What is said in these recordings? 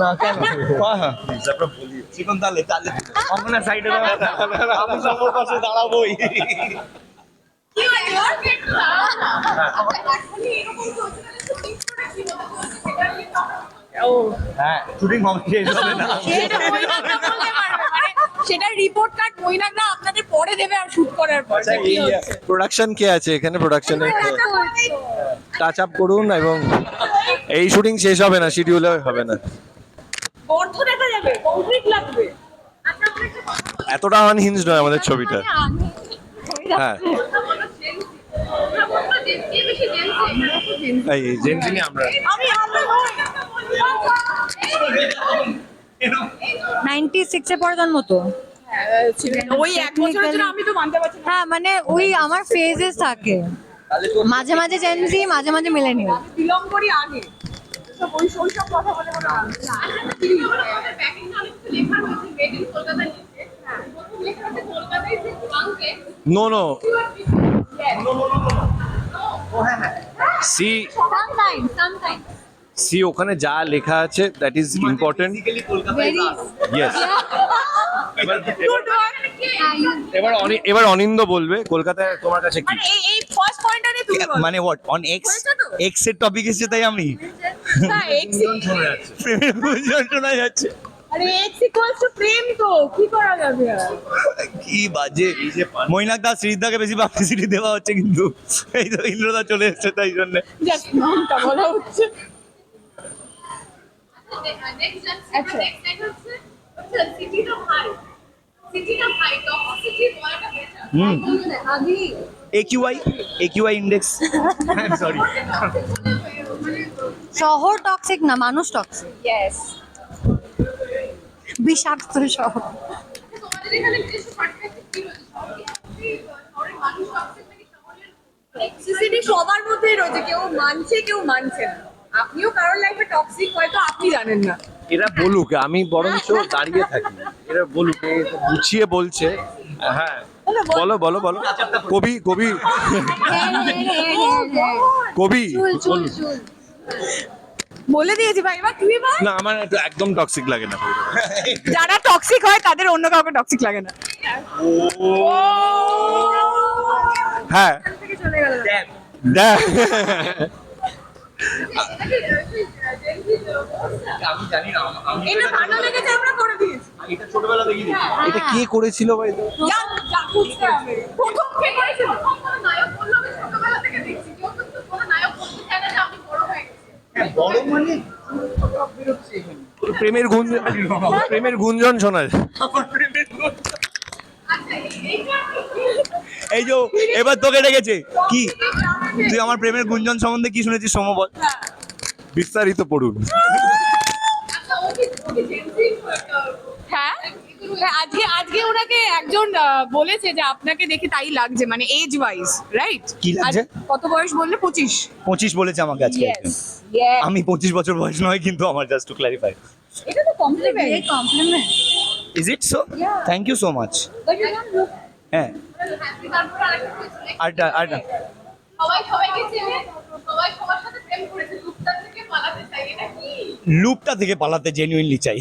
না কেন চিকন তাহলে তাহলে আপনার সাইডে আমি সবার পাশে দাঁড়াবোই। হ্যাঁ শুটিং শেষ হবে না, সেটা রিপোর্ট কার্ড মইনাকরা আপনাদের পরে দেবে আর শুট করার পর কি হচ্ছে। প্রোডাকশন কে আছে এখানে? প্রোডাকশনে টাচ আপ করুন এবং এই শুটিং শেষ হবে না, শিডিউলে হবে না। অর্থ দেখা যাবে, কমপ্লিট লাগবে। এতটা আনহিঞ্জ নয় আমাদের ছবিটা। হ্যাঁ এই জেনজিনি আমরা আমি 96 এ পড়ার মতো। ওই এক বছরের জন্য আমি তো মানতে পারছি না। হ্যাঁ মানে ওই আমার ফেজেস থাকে, মাঝে মাঝে জেনজি, মাঝে মাঝে মিলেনিয়াল। বিলং করি আগে সব ওই শৈশব কথা বলে বলে নো নো সি সি ওখানে যা লেখা আছে দ্যাট ইজ ইম্পর্টেন্ট। ইয়েস এবার অনিন্দ বলবে কলকাতায় তোমার কাছে কি মানে এই ফার্স্ট পয়েন্টটা নিয়ে তুমি বলো। মানে হোয়াট অন এক্স এক্স এর টপিক এসে তাই আমি না এক্স প্রেমের গুঞ্জন শোনা যাচ্ছে। আরে এক্স ইকুয়ালস টু প্রেম, তো কি করা যাবে আর? কি বাজে মৈনাক দা শ্রীদাকে বেশি পাবলিসিটি দেওয়া হচ্ছে, কিন্তু এই তো ইন্দ্রদা চলে এসেছে তাই জন্য জাস্ট নামটা বলা হচ্ছে। আচ্ছা একিউআই ইন্ডেক্স সরি শহর টক্সিক না, মানুষ টক্সিক, ইয়েস বিষাক্ত শহর। টক্সিসিটি সবার মধ্যেই রয়েছে, কেউ মানছে কেউ মানছে না। আপনিও কারোর লাইফে টক্সিক, হয়তো আপনি জানেন না। এরা বলুক, আমি বরঞ্চ দাঁড়িয়ে থাকি। এরা বলুক, এ গুছিয়ে বলছে। হ্যাঁ বলো বলো বলো কবি কবি কবি বলুন। বলে দিয়েছি ভাই, এবার তুই বল। না আমার একদম টক্সিক লাগে না। যারা টক্সিক হয় তাদের অন্য কাউকে টক্সিক লাগে না। হ্যাঁ চলে গেল। দেখ আমি জানি না এটা ভালো লেগেছে, আমরা করে দিয়েছি। এটা ছোটবেলা দেখি এটা কে করেছিল ভাই? যা যা খুঁজতে হবে। প্রথম কে করেছিল? নায়ক বললো আমি ছোটবেলা থেকে দেখছি, কেউ তো কোনো নায়ক বলতে চায় না যে আপনি বড় হয়ে গেছেন। বড় মানে প্রেমের গুঞ্জন, প্রেমের গুঞ্জন শোনা যায়। আচ্ছা এইটা এই যে এবার তোকে ডেকেছে কি, তুই আমার প্রেমের গুঞ্জন সম্বন্ধে কি শুনেছিস সোম বল? বিস্তারিত পড়ুন। আচ্ছা ওকে জেনজি হ্যাঁ হ্যাঁ, আজকে আজকে ওনাকে একজন বলেছে যে আপনাকে দেখে তাই লাগছে, মানে এজ ওয়াইজ, রাইট? কি লাগছে? কত বয়স বললে? 25। 25 বলেছে আমাকে আজকে একজন। আমি 25 বছর বয়স নয়, কিন্তু আমার জাস্ট টু ক্ল্যারিফাই। এটা তো compliment. Compliment. Is it so? Thank you so much. হ্যাঁ হ্যাপি তারপর আরেকটা question, আরেকটা আরেকটা সবাই সবাইকে চেনে, সবাই সবার সাথে প্রেম করেছে, লুকটা থেকে পালাতে চাই, এটা কি? লুপটা থেকে পালাতে জেনুইনলি চাই,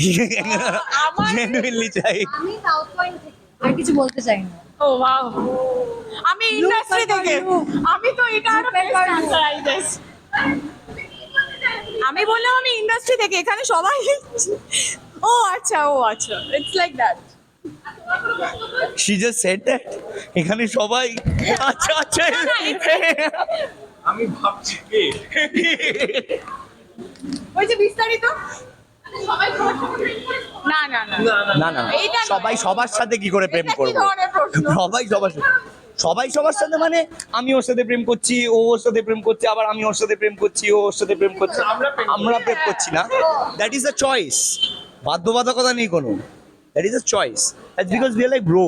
জেনুইনলি চাই। আমি সাউথ পয়েন্ট থেকে আর কিছু বলতে চাই না। ও ওয়াও, আমি ইন্ডাস্ট্রি থেকে, আমি তো এটা আরো বেস্ট আনসার আই গেস। আমি বললাম আমি ইন্ডাস্ট্রি থেকে, এখানে সবাই ও আচ্ছা it's like that. She just said that এখানে সবাই আচ্ছা আচ্ছা আমি ভাবছি কে ওই যে বিস্তারিত। সবাই সবার সাথে প্রেম করেছে? না না না না না এইটা নয়। সবাই সবার সাথে কি করে প্রেম এটা কি করবো? ধরনের প্রশ্ন? সবাই সবার সাথে, সবাই সবার সাথে মানে আমি ওর সাথে প্রেম করছি, ও ওর সাথে প্রেম করছে, আবার আমি ওর সাথে প্রেম করছি, ও ওর সাথে প্রেম করছে, আমরা প্রেম করছি না। দ্যাট ইজ আ চয়েস, বাধ্যবাধকতা নেই কোনো। That is a choice, that's because we are like bro.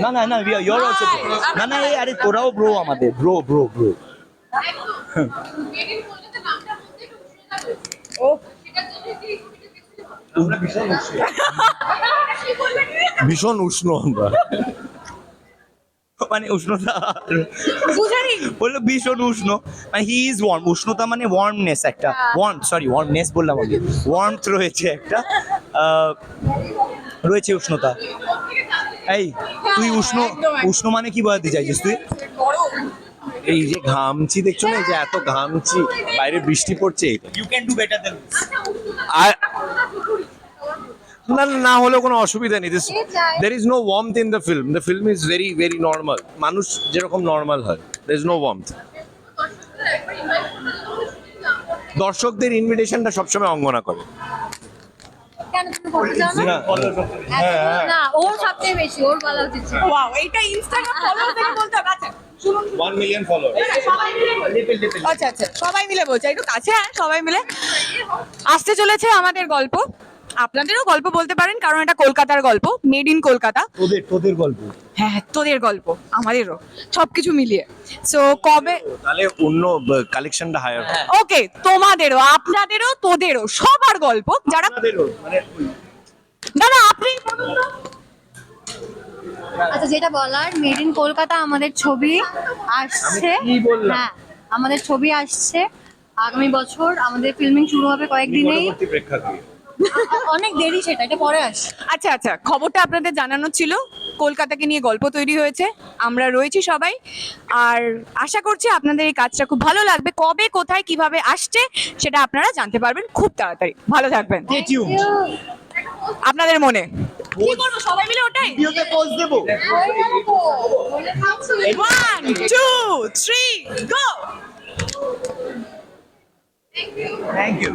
না না না we are you are also না না এই আরে তোরাও ব্রো, আমাদের ব্রো ব্রো ব্রো। একদম মেডিন বলতে নামটা বলতে একটু উষ্ণতা রয়েছে। ও সেটার জন্য কি ছবিটা দেখতে হবে? আমরা ভীষণ উষ্ণ, কি বললেন? ভীষণ উষ্ণ আমরা। মানে উষ্ণতা বুঝারি বললো ভীষণ উষ্ণ মানে হি ইজ ওয়ার্ম, উষ্ণতা মানে ওয়ার্মনেস একটা, ওয়ার্মনেস বললাম আমি, ওয়ার্মথ রয়েছে একটা, রয়েছে উষ্ণতা। এই তুই উষ্ণ মানে কি বলতে চাইছিস তুই? এই যে ঘামছি দেখছো না, এই যে এত ঘামছি, বাইরে বৃষ্টি পড়ছে এটা। You can do better than আর না না হলেও কোনো অসুবিধা নেই, there is no warmth in the film, the film is very very normal, মানুষ যেরকম নর্মাল হয়, দের ইজ নো ওয়ার্মথ। দর্শকদের ইনভিটেশনটা সবসময় অঙ্গনা করে। কেন তুমি করতে চাও না? না, ওর সবচেয়ে বেশি, ওর বলা উচিত ছিল। ওয়াও, এটা ইনস্টাগ্রাম ফলো থেকে বলতে হবে। আচ্ছা শুনুন, 1 মিলিয়ন ফলোয়ার। সবাই মিলে আচ্ছা সবাই মিলে বলছে, একটু কাছে হ্যাঁ, সবাই মিলে আসতে চলেছে আমাদের গল্প। আপনাদেরও গল্প বলতে পারেন, কারণ এটা কলকাতার গল্প, মেড ইন কলকাতা। তোদের গল্প। হ্যাঁ, তোদের গল্প, আমাদেরও, সবকিছু মিলিয়ে। সো কবে? তাহলে অন্য কালেকশনটা হায়ার হবে। ওকে, তোমাদেরও, আপনাদেরও, তোদেরও, সবার গল্প। যারা মানে না না, আপনি বলুন তো। আচ্ছা, যেটা বলার, মেড ইন কলকাতা আমাদের ছবি আসছে। কি বললাম? হ্যাঁ, আমাদের ছবি আসছে আগামী বছর, আমাদের ফিল্মিং শুরু হবে কয়েকদিনেই। পরবর্তী প্রেক্ষাগৃহে অনেক দেরি, সেটা এটা পরে আসে। আচ্ছা আচ্ছা, খবরটা আপনাদের জানানো ছিল, কলকাতাকে নিয়ে গল্প তৈরি হয়েছে, আমরা রয়েছি সবাই, আর আশা করছি আপনাদের এই কাজটা খুব ভালো লাগবে। কবে, কোথায়, কিভাবে আসছে সেটা আপনারা জানতে পারবেন খুব তাড়াতাড়ি। ভালো থাকবেন। আপনাদের মনে কি করবো সবাই মিলে ওটাই। ভিডিওতে পোজ দেবো। 1 2 3 গো। Thank you.